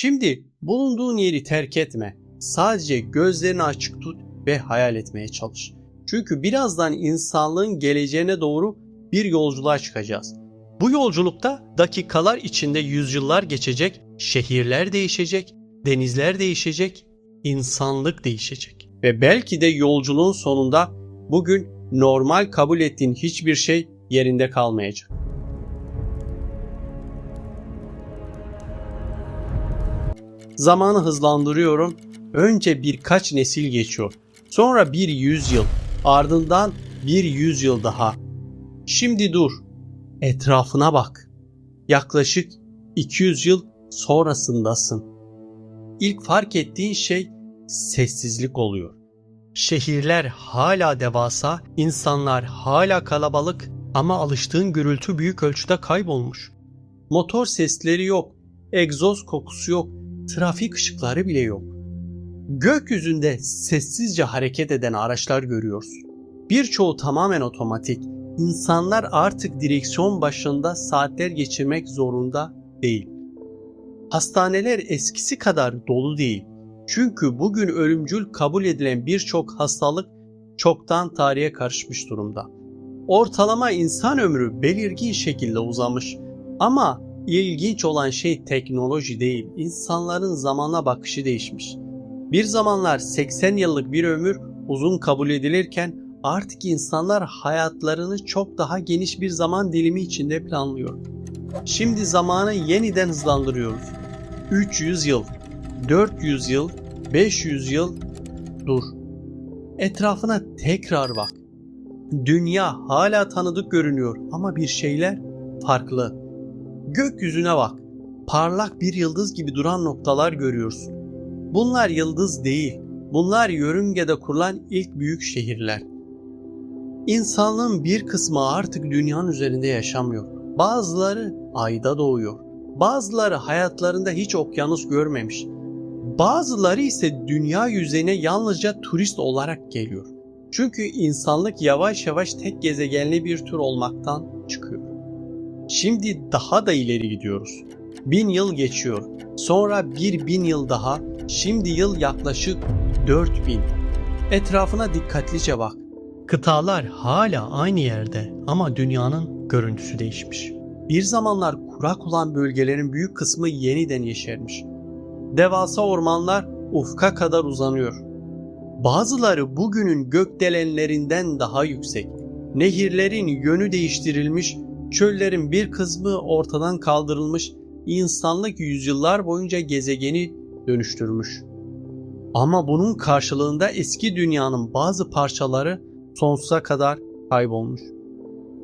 Şimdi bulunduğun yeri terk etme. Sadece gözlerini açık tut ve hayal etmeye çalış. Çünkü birazdan insanlığın geleceğine doğru bir yolculuğa çıkacağız. Bu yolculukta dakikalar içinde yüzyıllar geçecek, şehirler değişecek, denizler değişecek, insanlık değişecek. Ve belki de yolculuğun sonunda bugün normal kabul ettiğin hiçbir şey yerinde kalmayacak. Zamanı hızlandırıyorum. Önce birkaç nesil geçiyor. Sonra bir yüzyıl. Ardından bir yüzyıl daha. Şimdi dur. Etrafına bak. Yaklaşık 200 yıl sonrasındasın. İlk fark ettiğin şey sessizlik oluyor. Şehirler hala devasa, insanlar hala kalabalık ama alıştığın gürültü büyük ölçüde kaybolmuş. Motor sesleri yok, egzoz kokusu yok, trafik ışıkları bile yok. Gökyüzünde sessizce hareket eden araçlar görüyorsun. Birçoğu tamamen otomatik. İnsanlar artık direksiyon başında saatler geçirmek zorunda değil. Hastaneler eskisi kadar dolu değil. Çünkü bugün ölümcül kabul edilen birçok hastalık çoktan tarihe karışmış durumda. Ortalama insan ömrü belirgin şekilde uzamış. Ama ilginç olan şey teknoloji değil, insanların zamana bakışı değişmiş. Bir zamanlar 80 yıllık bir ömür uzun kabul edilirken artık insanlar hayatlarını çok daha geniş bir zaman dilimi içinde planlıyor. Şimdi zamanı yeniden hızlandırıyoruz. 300 yıl, 400 yıl, 500 yıl, dur. Etrafına tekrar bak. Dünya hala tanıdık görünüyor ama bir şeyler farklı. Gökyüzüne bak. Parlak bir yıldız gibi duran noktalar görüyorsun. Bunlar yıldız değil. Bunlar yörüngede kurulan ilk büyük şehirler. İnsanlığın bir kısmı artık dünyanın üzerinde yaşamıyor. Bazıları ayda doğuyor. Bazıları hayatlarında hiç okyanus görmemiş. Bazıları ise dünya yüzeyine yalnızca turist olarak geliyor. Çünkü insanlık yavaş yavaş tek gezegenli bir tür olmaktan çıkıyor. Şimdi daha da ileri gidiyoruz. 1000 yıl geçiyor. Sonra 1000 yıl daha. Şimdi yıl yaklaşık 4000. Etrafına dikkatlice bak. Kıtalar hala aynı yerde ama dünyanın görüntüsü değişmiş. Bir zamanlar kurak olan bölgelerin büyük kısmı yeniden yeşermiş. Devasa ormanlar ufka kadar uzanıyor. Bazıları bugünün gökdelenlerinden daha yüksek. Nehirlerin yönü değiştirilmiş, çöllerin bir kısmı ortadan kaldırılmış, insanlık yüzyıllar boyunca gezegeni dönüştürmüş. Ama bunun karşılığında eski dünyanın bazı parçaları sonsuza kadar kaybolmuş.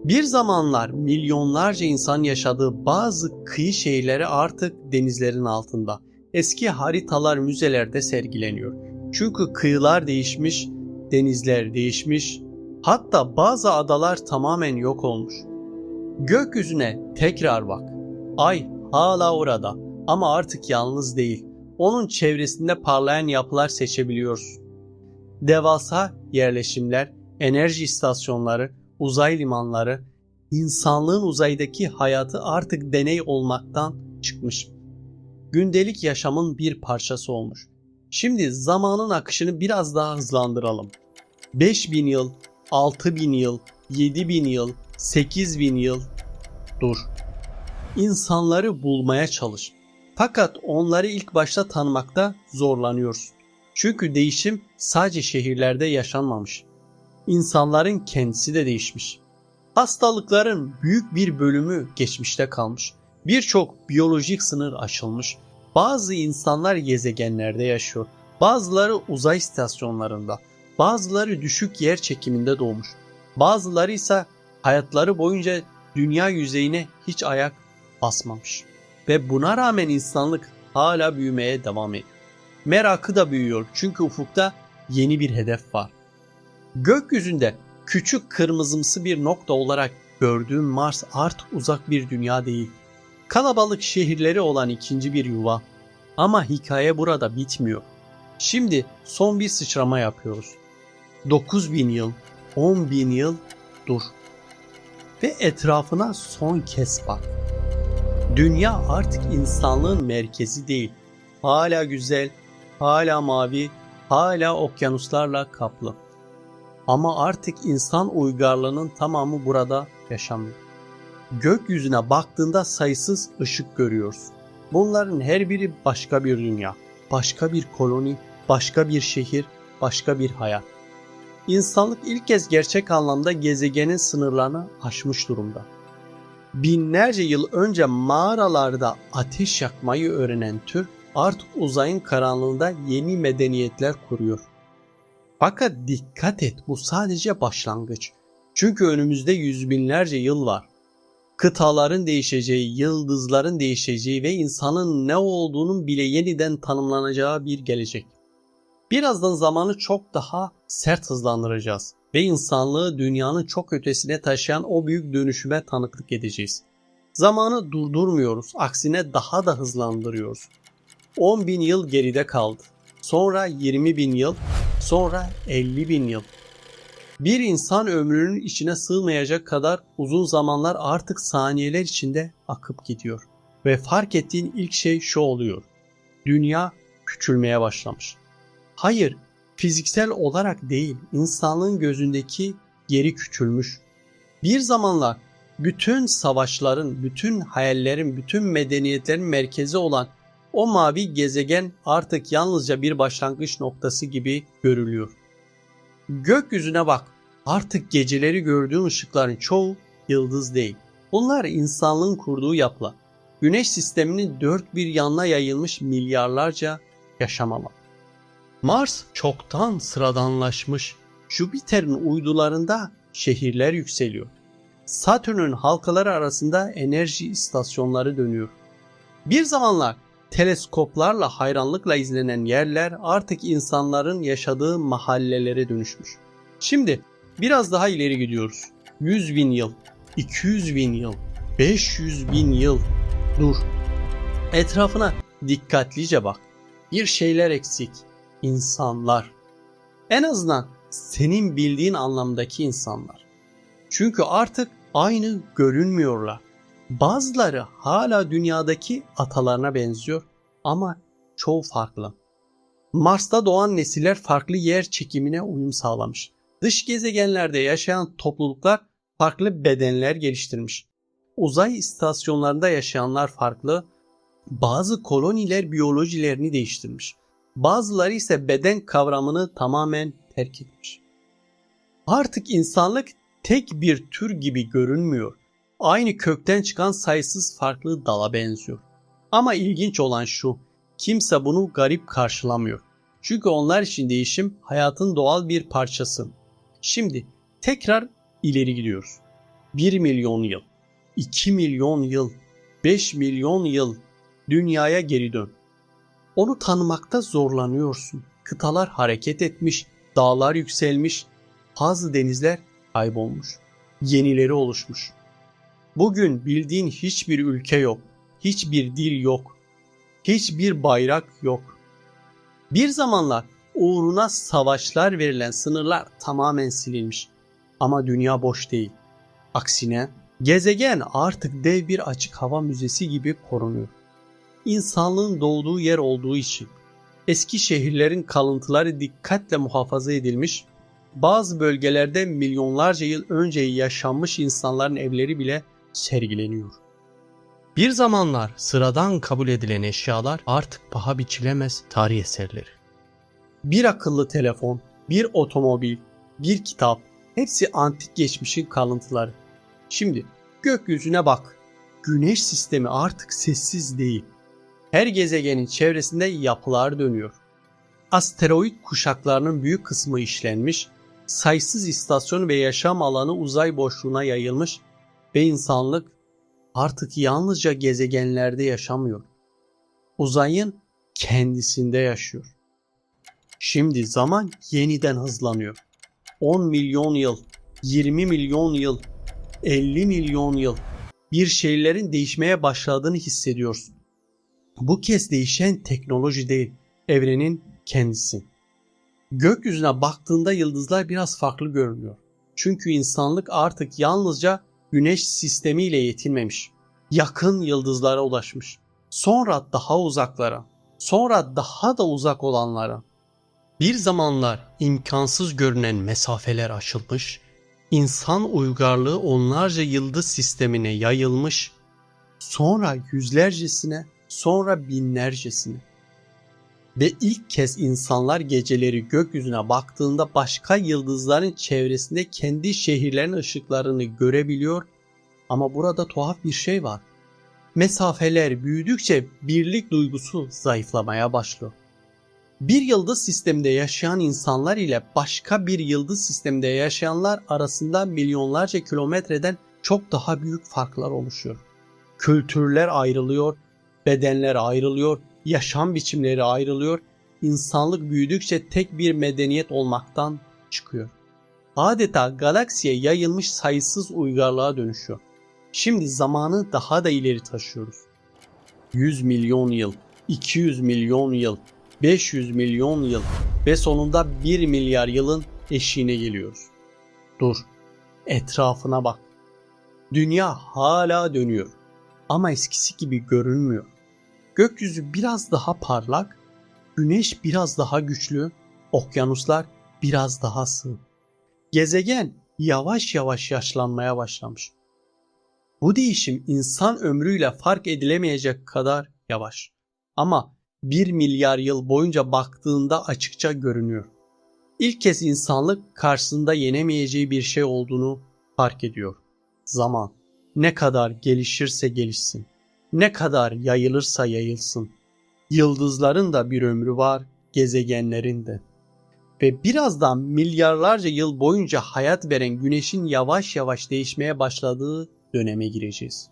Bir zamanlar milyonlarca insan yaşadığı bazı kıyı şehirleri artık denizlerin altında. Eski haritalar müzelerde sergileniyor. Çünkü kıyılar değişmiş, denizler değişmiş, hatta bazı adalar tamamen yok olmuş. Gökyüzüne tekrar bak. Ay hala orada ama artık yalnız değil. Onun çevresinde parlayan yapılar seçebiliyorsun. Devasa yerleşimler, enerji istasyonları, uzay limanları, insanlığın uzaydaki hayatı artık deney olmaktan çıkmış. Gündelik yaşamın bir parçası olmuş. Şimdi zamanın akışını biraz daha hızlandıralım. 5000 yıl, 6000 yıl, 7000 yıl, 8000 yıl. Dur. İnsanları bulmaya çalış. Fakat onları ilk başta tanımakta zorlanıyorsun. Çünkü değişim sadece şehirlerde yaşanmamış. İnsanların kendisi de değişmiş. Hastalıkların büyük bir bölümü geçmişte kalmış. Birçok biyolojik sınır aşılmış. Bazı insanlar gezegenlerde yaşıyor. Bazıları uzay istasyonlarında. Bazıları düşük yer çekiminde doğmuş. Bazıları ise hayatları boyunca dünya yüzeyine hiç ayak basmamış. Ve buna rağmen insanlık hala büyümeye devam ediyor. Merakı da büyüyor çünkü ufukta yeni bir hedef var. Gökyüzünde küçük kırmızımsı bir nokta olarak gördüğüm Mars artık uzak bir dünya değil. Kalabalık şehirleri olan ikinci bir yuva. Ama hikaye burada bitmiyor. Şimdi son bir sıçrama yapıyoruz. 9000 yıl, 10.000 yıl dur. Ve etrafına son kez bak. Dünya artık insanlığın merkezi değil. hala güzel, hala mavi, hala okyanuslarla kaplı. Ama artık insan uygarlığının tamamı burada yaşamıyor. Gökyüzüne baktığında sayısız ışık görüyoruz. Bunların her biri başka bir dünya, başka bir koloni, başka bir şehir, başka bir hayat. İnsanlık ilk kez gerçek anlamda gezegenin sınırlarını aşmış durumda. Binlerce yıl önce mağaralarda ateş yakmayı öğrenen tür artık uzayın karanlığında yeni medeniyetler kuruyor. Fakat dikkat et, bu sadece başlangıç. Çünkü önümüzde yüz binlerce yıl var. Kıtaların değişeceği, yıldızların değişeceği ve insanın ne olduğunun bile yeniden tanımlanacağı bir gelecek. Birazdan zamanı çok daha sert hızlandıracağız ve insanlığı dünyanın çok ötesine taşıyan o büyük dönüşüme tanıklık edeceğiz. Zamanı durdurmuyoruz, aksine daha da hızlandırıyoruz. 10.000 yıl geride kaldı. Sonra 20.000 yıl, sonra 50.000 yıl. Bir insan ömrünün içine sığmayacak kadar uzun zamanlar artık saniyeler içinde akıp gidiyor. Ve fark ettiğin ilk şey şu oluyor. Dünya küçülmeye başlamış. Hayır, fiziksel olarak değil, insanlığın gözündeki yeri küçülmüş. Bir zamanlar bütün savaşların, bütün hayallerin, bütün medeniyetlerin merkezi olan o mavi gezegen artık yalnızca bir başlangıç noktası gibi görülüyor. Gökyüzüne bak, artık geceleri gördüğün ışıkların çoğu yıldız değil. Bunlar insanlığın kurduğu yapılar. Güneş sisteminin dört bir yanına yayılmış milyarlarca yaşam alanı. Mars çoktan sıradanlaşmış. Jüpiter'in uydularında şehirler yükseliyor. Satürn'ün halkaları arasında enerji istasyonları dönüyor. Bir zamanlar teleskoplarla hayranlıkla izlenen yerler artık insanların yaşadığı mahallelere dönüşmüş. Şimdi biraz daha ileri gidiyoruz. 100.000 yıl, 200.000 yıl, 500.000 yıl. Dur. Etrafına dikkatlice bak. Bir şeyler eksik. İnsanlar. En azından senin bildiğin anlamdaki insanlar. Çünkü artık aynı görünmüyorlar. Bazıları hala dünyadaki atalarına benziyor ama çoğu farklı. Mars'ta doğan nesiller farklı yer çekimine uyum sağlamış. Dış gezegenlerde yaşayan topluluklar farklı bedenler geliştirmiş. Uzay istasyonlarında yaşayanlar farklı. Bazı koloniler biyolojilerini değiştirmiş. Bazıları ise beden kavramını tamamen terk etmiş. Artık insanlık tek bir tür gibi görünmüyor. Aynı kökten çıkan sayısız farklı dala benziyor. Ama ilginç olan şu, kimse bunu garip karşılamıyor. Çünkü onlar için değişim hayatın doğal bir parçası. Şimdi tekrar ileri gidiyoruz. 1 milyon yıl, 2 milyon yıl, 5 milyon yıl dünyaya geri dön. Onu tanımakta zorlanıyorsun. Kıtalar hareket etmiş, dağlar yükselmiş, bazı denizler kaybolmuş, yenileri oluşmuş. Bugün bildiğin hiçbir ülke yok, hiçbir dil yok, hiçbir bayrak yok. Bir zamanlar uğruna savaşlar verilen sınırlar tamamen silinmiş. Ama dünya boş değil. Aksine gezegen artık dev bir açık hava müzesi gibi korunuyor. İnsanlığın doğduğu yer olduğu için eski şehirlerin kalıntıları dikkatle muhafaza edilmiş, bazı bölgelerde milyonlarca yıl önce yaşanmış insanların evleri bile sergileniyor. Bir zamanlar sıradan kabul edilen eşyalar artık paha biçilemez tarih eserleri. Bir akıllı telefon, bir otomobil, bir kitap, hepsi antik geçmişin kalıntıları. Şimdi gökyüzüne bak. Güneş sistemi artık sessiz değil. Her gezegenin çevresinde yapılar dönüyor. Asteroid kuşaklarının büyük kısmı işlenmiş, sayısız istasyon ve yaşam alanı uzay boşluğuna yayılmış ve insanlık artık yalnızca gezegenlerde yaşamıyor. Uzayın kendisinde yaşıyor. Şimdi zaman yeniden hızlanıyor. 10 milyon yıl, 20 milyon yıl, 50 milyon yıl bir şeylerin değişmeye başladığını hissediyorsun. Bu kez değişen teknoloji değil, evrenin kendisi. Gökyüzüne baktığında yıldızlar biraz farklı görünüyor. Çünkü insanlık artık yalnızca güneş sistemiyle yetinmemiş. Yakın yıldızlara ulaşmış. Sonra daha uzaklara. sonra daha da uzak olanlara. Bir zamanlar imkansız görünen mesafeler aşılmış, insan uygarlığı onlarca yıldız sistemine yayılmış, sonra yüzlercesine, sonra binlercesine. Ve ilk kez insanlar geceleri gökyüzüne baktığında başka yıldızların çevresinde kendi şehirlerin ışıklarını görebiliyor. Ama burada tuhaf bir şey var. Mesafeler büyüdükçe birlik duygusu zayıflamaya başlıyor. Bir yıldız sisteminde yaşayan insanlar ile başka bir yıldız sisteminde yaşayanlar arasında milyonlarca kilometreden çok daha büyük farklar oluşuyor. Kültürler ayrılıyor, bedenler ayrılıyor, yaşam biçimleri ayrılıyor. İnsanlık büyüdükçe tek bir medeniyet olmaktan çıkıyor. Adeta galaksiye yayılmış sayısız uygarlığa dönüşüyor. Şimdi zamanı daha da ileri taşıyoruz. 100 milyon yıl, 200 milyon yıl, 500 milyon yıl ve sonunda 1 milyar yılın eşiğine geliyoruz. Dur, etrafına bak. Dünya hala dönüyor ama eskisi gibi görünmüyor. Gökyüzü biraz daha parlak, güneş biraz daha güçlü, okyanuslar biraz daha sığ. Gezegen yavaş yavaş yaşlanmaya başlamış. Bu değişim insan ömrüyle fark edilemeyecek kadar yavaş. Ama 1 milyar yıl boyunca baktığında açıkça görünüyor. İlk kez insanlık karşısında yenemeyeceği bir şey olduğunu fark ediyor. Zaman ne kadar gelişirse gelişsin, ne kadar yayılırsa yayılsın. Yıldızların da bir ömrü var, gezegenlerin de. Ve birazdan milyarlarca yıl boyunca hayat veren güneşin yavaş yavaş değişmeye başladığı döneme gireceğiz.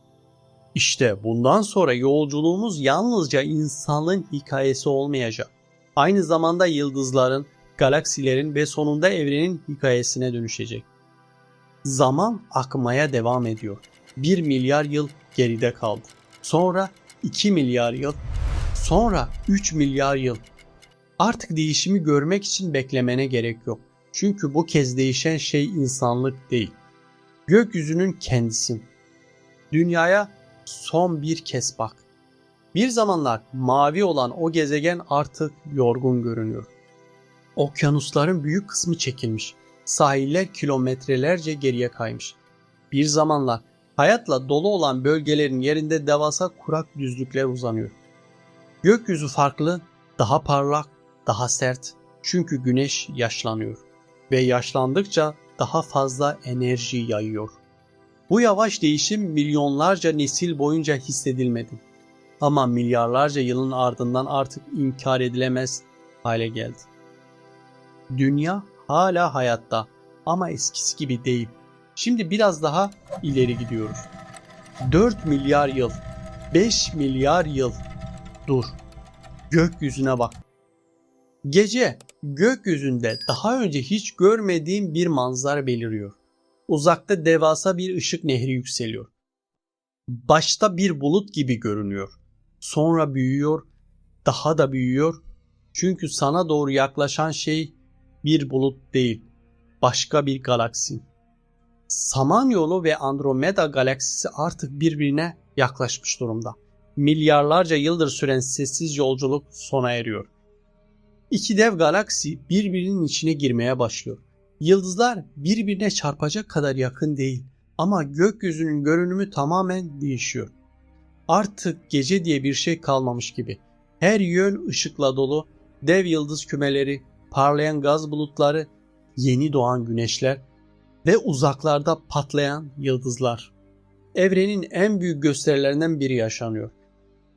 İşte bundan sonra yolculuğumuz yalnızca insanlığın hikayesi olmayacak. Aynı zamanda yıldızların, galaksilerin ve sonunda evrenin hikayesine dönüşecek. Zaman akmaya devam ediyor. 1 milyar yıl geride kaldı. Sonra 2 milyar yıl, sonra 3 milyar yıl. Artık değişimi görmek için beklemene gerek yok. Çünkü bu kez değişen şey insanlık değil. Gökyüzünün kendisi. Dünyaya son bir kez bak. Bir zamanlar mavi olan o gezegen artık yorgun görünüyor. Okyanusların büyük kısmı çekilmiş. Sahiller kilometrelerce geriye kaymış. Bir zamanlar hayatla dolu olan bölgelerin yerinde devasa kurak düzlükler uzanıyor. Gökyüzü farklı, daha parlak, daha sert. Çünkü güneş yaşlanıyor ve yaşlandıkça daha fazla enerji yayıyor. Bu yavaş değişim milyonlarca nesil boyunca hissedilmedi. Ama milyarlarca yılın ardından artık inkar edilemez hale geldi. Dünya hala hayatta ama eskisi gibi değil. Şimdi biraz daha ileri gidiyoruz. 4 milyar yıl, 5 milyar yıl. Dur, gökyüzüne bak. Gece gökyüzünde daha önce hiç görmediğim bir manzara beliriyor. Uzakta devasa bir ışık nehri yükseliyor. Başta bir bulut gibi görünüyor. Sonra büyüyor, daha da büyüyor. Çünkü sana doğru yaklaşan şey bir bulut değil, başka bir galaksi. Samanyolu ve Andromeda galaksisi artık birbirine yaklaşmış durumda. Milyarlarca yıldır süren sessiz yolculuk sona eriyor. İki dev galaksi birbirinin içine girmeye başlıyor. Yıldızlar birbirine çarpacak kadar yakın değil ama gökyüzünün görünümü tamamen değişiyor. Artık gece diye bir şey kalmamış gibi. Her yön ışıkla dolu, dev yıldız kümeleri, parlayan gaz bulutları, yeni doğan güneşler ve uzaklarda patlayan yıldızlar. Evrenin en büyük gösterilerinden biri yaşanıyor.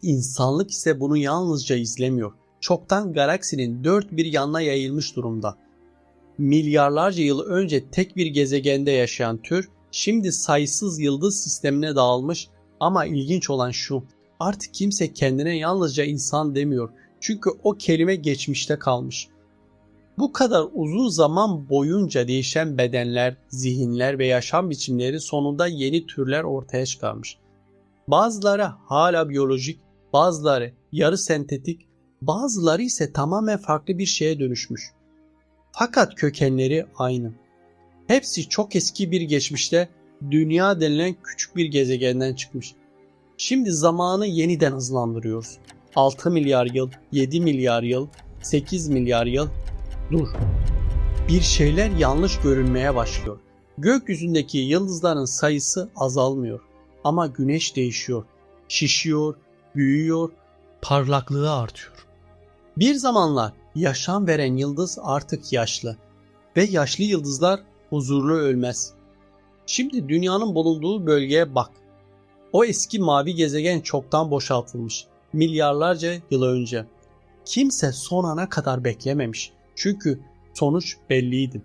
İnsanlık ise bunu yalnızca izlemiyor. Çoktan galaksinin dört bir yanına yayılmış durumda. Milyarlarca yıl önce tek bir gezegende yaşayan tür şimdi sayısız yıldız sistemine dağılmış ama ilginç olan şu, artık kimse kendine yalnızca insan demiyor çünkü o kelime geçmişte kalmış. Bu kadar uzun zaman boyunca değişen bedenler, zihinler ve yaşam biçimleri sonunda yeni türler ortaya çıkarmış. Bazıları hala biyolojik, bazıları yarı sentetik, bazıları ise tamamen farklı bir şeye dönüşmüş. Fakat kökenleri aynı. Hepsi çok eski bir geçmişte dünya denilen küçük bir gezegenden çıkmış. Şimdi zamanı yeniden hızlandırıyoruz. 6 milyar yıl, 7 milyar yıl, 8 milyar yıl. Dur. Bir şeyler yanlış görünmeye başlıyor. Gökyüzündeki yıldızların sayısı azalmıyor. Ama güneş değişiyor. Şişiyor, büyüyor, parlaklığı artıyor. Bir zamanlar yaşam veren yıldız artık yaşlı ve yaşlı yıldızlar huzurlu ölmez. Şimdi dünyanın bulunduğu bölgeye bak. O eski mavi gezegen çoktan boşaltılmış. Milyarlarca yıl önce. Kimse son ana kadar beklememiş. Çünkü sonuç belliydi.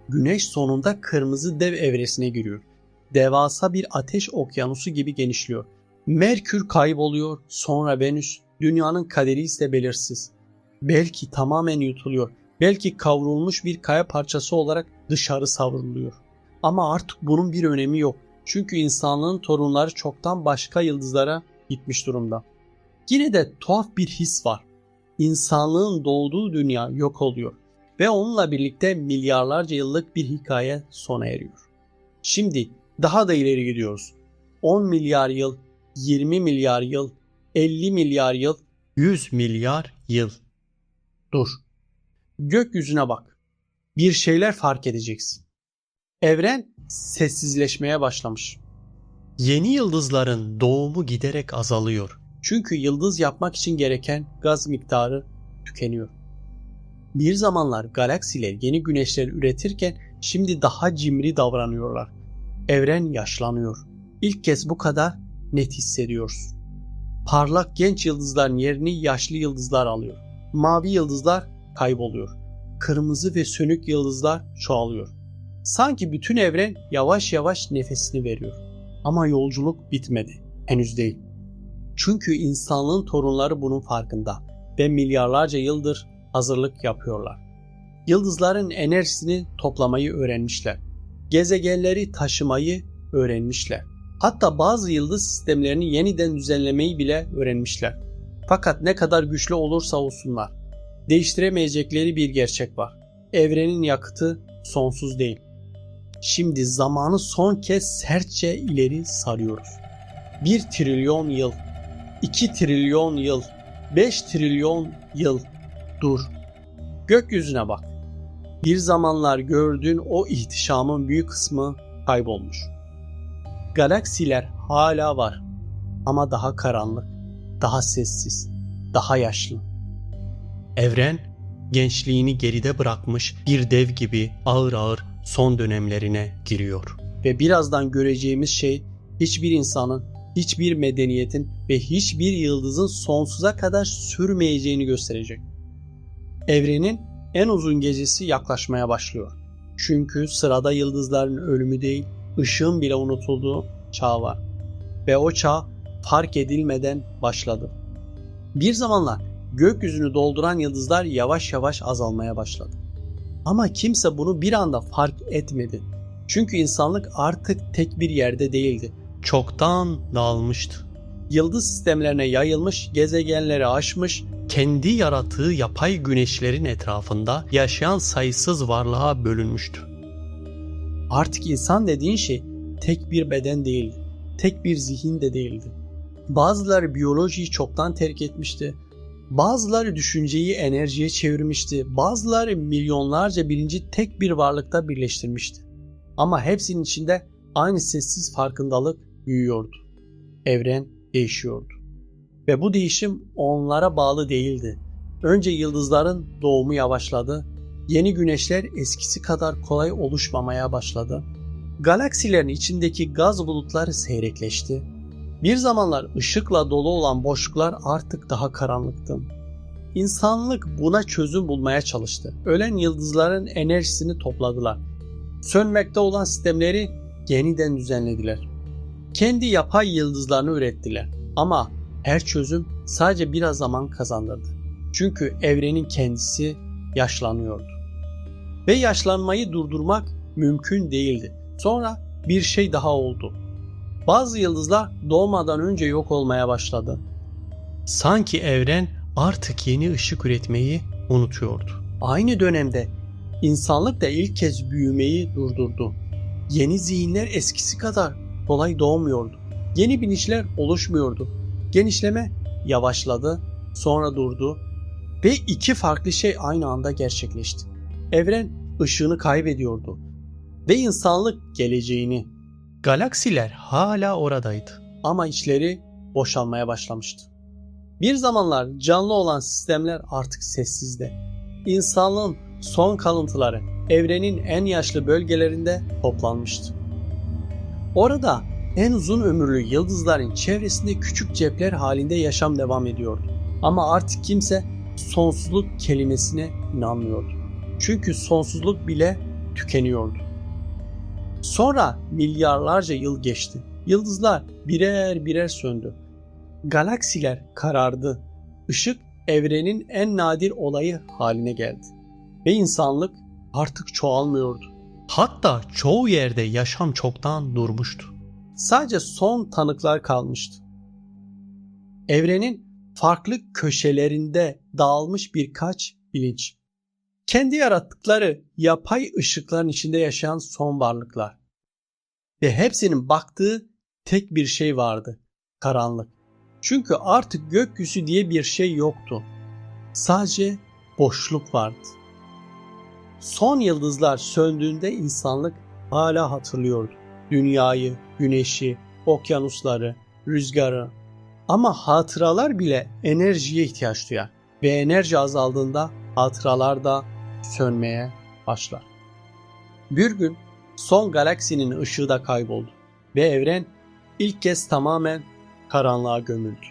Güneş sonunda kırmızı dev evresine giriyor. Devasa bir ateş okyanusu gibi genişliyor. Merkür kayboluyor, sonra Venüs, dünyanın kaderi ise belirsiz. Belki tamamen yutuluyor, belki kavrulmuş bir kaya parçası olarak dışarı savruluyor. Ama artık bunun bir önemi yok. Çünkü insanlığın torunları çoktan başka yıldızlara gitmiş durumda. Yine de tuhaf bir his var. İnsanlığın doğduğu dünya yok oluyor ve onunla birlikte milyarlarca yıllık bir hikaye sona eriyor. Şimdi daha da ileri gidiyoruz. 10 milyar yıl, 20 milyar yıl, 50 milyar yıl, 100 milyar yıl. Dur. Gökyüzüne bak. Bir şeyler fark edeceksin. Evren sessizleşmeye başlamış. Yeni yıldızların doğumu giderek azalıyor. Çünkü yıldız yapmak için gereken gaz miktarı tükeniyor. Bir zamanlar galaksiler yeni güneşler üretirken şimdi daha cimri davranıyorlar. Evren yaşlanıyor. İlk kez bu kadar net hissediyoruz. Parlak genç yıldızların yerini yaşlı yıldızlar alıyor. Mavi yıldızlar kayboluyor. Kırmızı ve sönük yıldızlar çoğalıyor. Sanki bütün evren yavaş yavaş nefesini veriyor. Ama yolculuk bitmedi. Henüz değil. Çünkü insanlığın torunları bunun farkında ve milyarlarca yıldır hazırlık yapıyorlar. Yıldızların enerjisini toplamayı öğrenmişler. Gezegenleri taşımayı öğrenmişler. Hatta bazı yıldız sistemlerini yeniden düzenlemeyi bile öğrenmişler. Fakat ne kadar güçlü olursa olsunlar, değiştiremeyecekleri bir gerçek var. Evrenin yakıtı sonsuz değil. Şimdi zamanı son kez sertçe ileri sarıyoruz. 1 trilyon yıl, 2 trilyon yıl, 5 trilyon yıl. Dur. Gökyüzüne bak. Bir zamanlar gördüğün o ihtişamın büyük kısmı kaybolmuş. Galaksiler hala var ama daha karanlık, daha sessiz, daha yaşlı. Evren gençliğini geride bırakmış bir dev gibi ağır ağır son dönemlerine giriyor. Ve birazdan göreceğimiz şey hiçbir insanın, hiçbir medeniyetin ve hiçbir yıldızın sonsuza kadar sürmeyeceğini gösterecek. Evrenin en uzun gecesi yaklaşmaya başlıyor. Çünkü sırada yıldızların ölümü değil, ışığın bile unutulduğu çağ var. Ve o çağ fark edilmeden başladı. Bir zamanlar gökyüzünü dolduran yıldızlar yavaş yavaş azalmaya başladı. Ama kimse bunu bir anda fark etmedi. Çünkü insanlık artık tek bir yerde değildi. Çoktan dağılmıştı. Yıldız sistemlerine yayılmış, gezegenleri aşmış, kendi yarattığı yapay güneşlerin etrafında yaşayan sayısız varlığa bölünmüştü. Artık insan dediğin şey tek bir beden değildi. Tek bir zihin de değildi. Bazıları biyolojiyi çoktan terk etmişti. Bazıları düşünceyi enerjiye çevirmişti. Bazıları milyonlarca bilinci tek bir varlıkta birleştirmişti. Ama hepsinin içinde aynı sessiz farkındalık büyüyordu. Evren değişiyordu. Ve bu değişim onlara bağlı değildi. Önce yıldızların doğumu yavaşladı. Yeni güneşler eskisi kadar kolay oluşmamaya başladı. Galaksilerin içindeki gaz bulutları seyrekleşti. Bir zamanlar ışıkla dolu olan boşluklar artık daha karanlıktı. İnsanlık buna çözüm bulmaya çalıştı. Ölen yıldızların enerjisini topladılar. Sönmekte olan sistemleri yeniden düzenlediler. Kendi yapay yıldızlarını ürettiler. Ama her çözüm sadece biraz zaman kazandırdı. Çünkü evrenin kendisi yaşlanıyordu. Ve yaşlanmayı durdurmak mümkün değildi. Sonra bir şey daha oldu. Bazı yıldızlar doğmadan önce yok olmaya başladı. Sanki evren artık yeni ışık üretmeyi unutuyordu. Aynı dönemde insanlık da ilk kez büyümeyi durdurdu. Yeni zihinler eskisi kadar kolay doğmuyordu. Yeni bilinçler oluşmuyordu. Genişleme yavaşladı sonra durdu ve iki farklı şey aynı anda gerçekleşti. Evren ışığını kaybediyordu ve insanlık geleceğini. Galaksiler hala oradaydı ama içleri boşalmaya başlamıştı. Bir zamanlar canlı olan sistemler artık sessizdi. İnsanlığın son kalıntıları evrenin en yaşlı bölgelerinde toplanmıştı. Orada en uzun ömürlü yıldızların çevresinde küçük cepler halinde yaşam devam ediyordu. Ama artık kimse sonsuzluk kelimesine inanmıyordu. Çünkü sonsuzluk bile tükeniyordu. Sonra milyarlarca yıl geçti. Yıldızlar birer birer söndü. Galaksiler karardı. Işık evrenin en nadir olayı haline geldi. Ve insanlık artık çoğalmıyordu. Hatta çoğu yerde yaşam çoktan durmuştu. Sadece son tanıklar kalmıştı. Evrenin farklı köşelerinde dağılmış birkaç bilinç. Kendi yarattıkları yapay ışıkların içinde yaşayan son varlıklar. Ve hepsinin baktığı tek bir şey vardı. Karanlık. Çünkü artık gökyüzü diye bir şey yoktu. Sadece boşluk vardı. Son yıldızlar söndüğünde insanlık hala hatırlıyordu. Dünyayı, güneşi, okyanusları, rüzgarı. Ama hatıralar bile enerjiye ihtiyaç duyar. Ve enerji azaldığında hatıralar da sönmeye başlar. Bir gün son galaksinin ışığı da kayboldu. Ve evren ilk kez tamamen karanlığa gömüldü.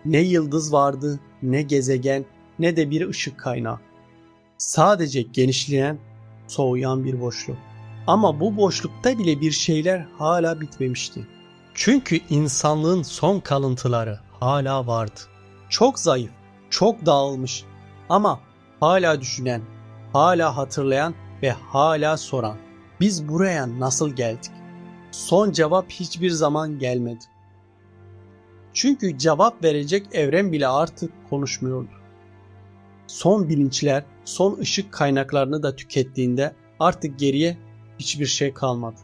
Ne yıldız vardı, ne gezegen, ne de bir ışık kaynağı. Sadece genişleyen, soğuyan bir boşluk. Ama bu boşlukta bile bir şeyler hala bitmemişti. Çünkü insanlığın son kalıntıları hala vardı. Çok zayıf, çok dağılmış ama hala düşünen, hala hatırlayan ve hala soran. Biz buraya nasıl geldik? Son cevap hiçbir zaman gelmedi. Çünkü cevap verecek evren bile artık konuşmuyordu. Son bilinçler, son ışık kaynaklarını da tükettiğinde artık geriye hiçbir şey kalmadı.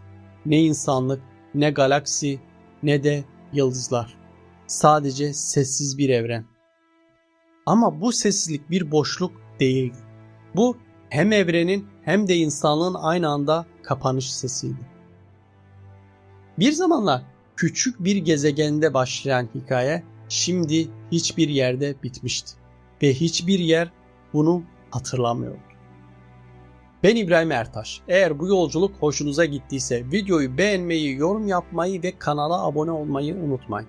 Ne insanlık, ne galaksi, ne de yıldızlar. Sadece sessiz bir evren. Ama bu sessizlik bir boşluk değildi. Bu hem evrenin hem de insanlığın aynı anda kapanış sesiydi. Bir zamanlar küçük bir gezegende başlayan hikaye şimdi hiçbir yerde bitmişti. Ve hiçbir yer bunu hatırlamıyordu. Ben İbrahim Ertaş. Eğer bu yolculuk hoşunuza gittiyse videoyu beğenmeyi, yorum yapmayı ve kanala abone olmayı unutmayın.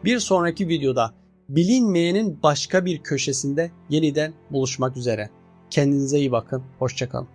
Bir sonraki videoda bilinmeyenin başka bir köşesinde yeniden buluşmak üzere. Kendinize iyi bakın. Hoşça kalın.